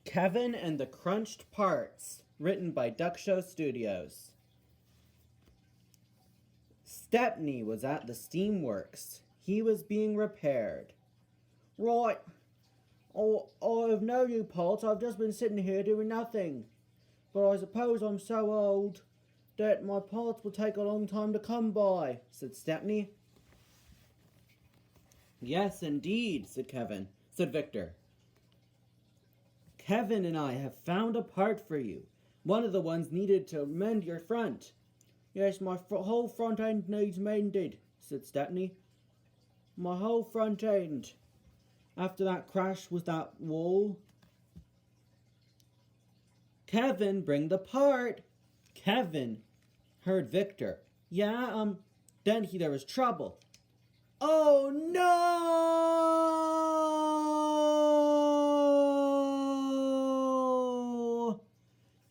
Kevin and the Crunched Parts, written by Duck Show Studios. Stepney was at the steamworks. He was being repaired. Right. Oh, I've no new parts. I've just been sitting here doing nothing. But I suppose I'm so old that my parts will take a long time to come by, said Stepney. Yes, indeed, said Victor. Kevin and I have found a part for you. One of the ones needed to mend your front. Yes, my whole front end needs mended, said Stepney. My whole front end. After that crash with that wall. Kevin, bring the part. Kevin heard Victor. Yeah, then there was trouble. Oh no!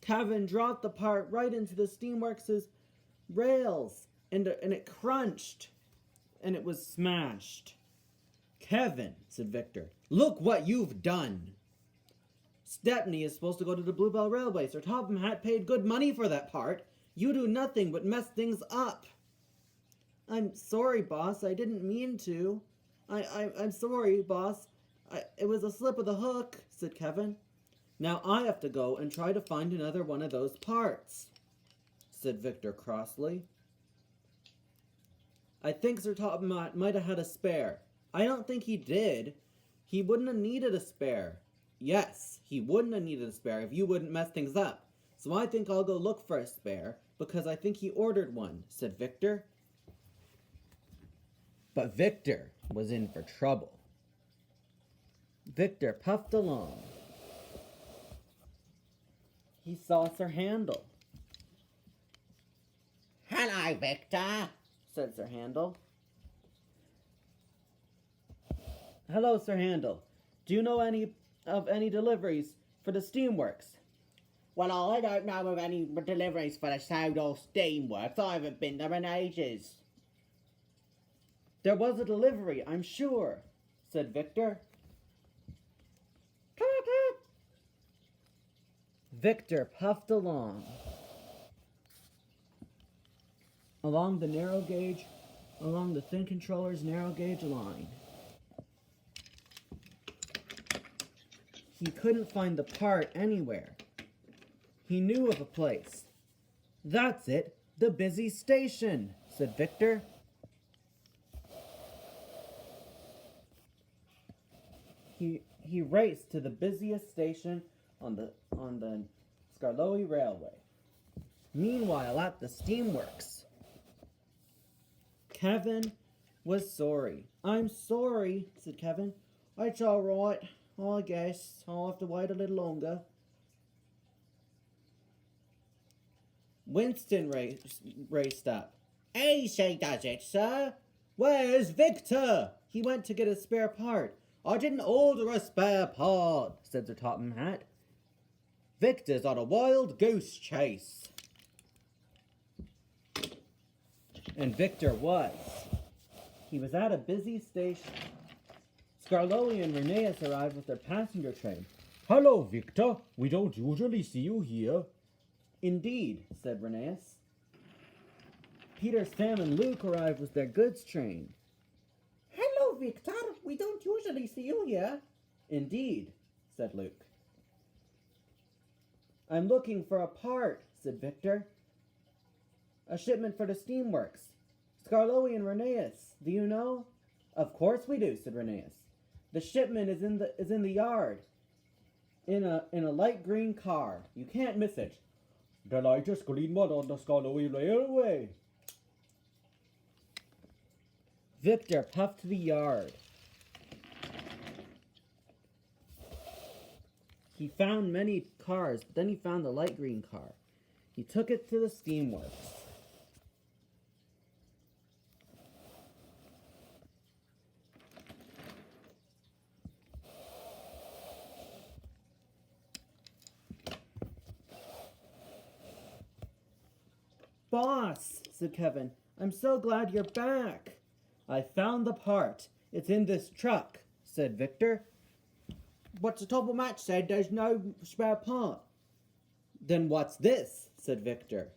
Kevin dropped the part right into the steamworks' rails, and it crunched, and it was smashed. Kevin, said Victor, look what you've done. Stepney is supposed to go to the Bluebell Railway. Sir Topham Hatt paid good money for that part. You do nothing but mess things up. I'm sorry, boss. I didn't mean to. I'm sorry, boss. It was a slip of the hook, said Kevin. Now I have to go and try to find another one of those parts, said Victor crossly. I think Sir Topham might have had a spare. I don't think he did. He wouldn't have needed a spare. Yes, he wouldn't have needed a spare if you wouldn't mess things up. So I think I'll go look for a spare, because I think he ordered one, said Victor. But Victor was in for trouble. Victor puffed along. He saw Sir Handel. Hello, Victor, said Sir Handel. Hello, Sir Handel. Do you know any deliveries for the steamworks? Well, I don't know of any deliveries for the Southall Steamworks. I haven't been there in ages. There was a delivery, I'm sure, said Victor. Victor puffed along along the thin controller's narrow gauge line. He couldn't find the part anywhere. He knew of a place. That's it, the busy station, said Victor. He raced to the busiest station on the Skarloey Railway. Meanwhile, at the steamworks, Kevin was sorry. I'm sorry, said Kevin. It's all right. I guess I'll have to wait a little longer. Winston raced up. Easy does it, sir. Where's Victor? He went to get a spare part. I didn't order a spare part, said Sir Topham Hatt. Victor's on a wild goose chase. And Victor was. He was at a busy station. Skarloey and Rheneas arrived with their passenger train. Hello, Victor. We don't usually see you here. Indeed, said Rheneas. Peter, Sam, and Luke arrived with their goods train. Hello, Victor. We don't usually see you here. Indeed, said Luke. I'm looking for a part, said Victor. A shipment for the steamworks. Skarloey and Rheneas, do you know? Of course we do, said Rheneas. The shipment is in the yard. In a light green car. You can't miss it. The lightest green one on the Skarloey Railway. Victor puffed to the yard. He found many cars, but then he found the light green car. He took it to the steamworks. Boss, said Kevin, I'm so glad you're back. I found the part. It's in this truck, said Victor. But the top match said there's no spare part. Then what's this? Said Victor.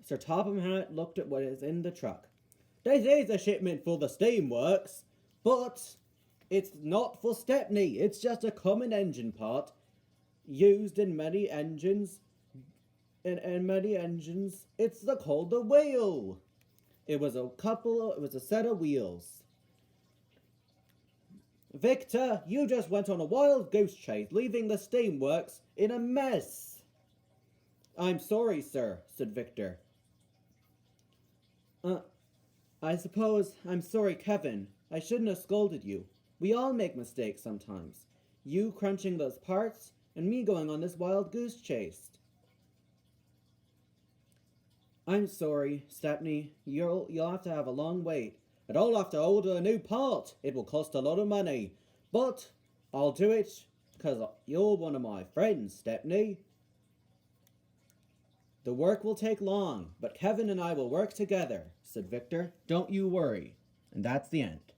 Sir Topham Hatt looked at what is in the truck. This is a shipment for the steamworks, but it's not for Stepney. It's just a common engine part used in many engines. In many engines, it's called the wheel. It was a set of wheels. Victor, you just went on a wild goose chase, leaving the steamworks in a mess. I'm sorry, sir, said Victor. I suppose I'm sorry, Kevin. I shouldn't have scolded you. We all make mistakes sometimes. You crunching those parts, and me going on this wild goose chase. I'm sorry, Stepney. You'll have to have a long wait. And I'll have to order a new part. It will cost a lot of money. But I'll do it because you're one of my friends, Stepney. The work will take long, but Kevin and I will work together, said Victor. Don't you worry. And that's the end.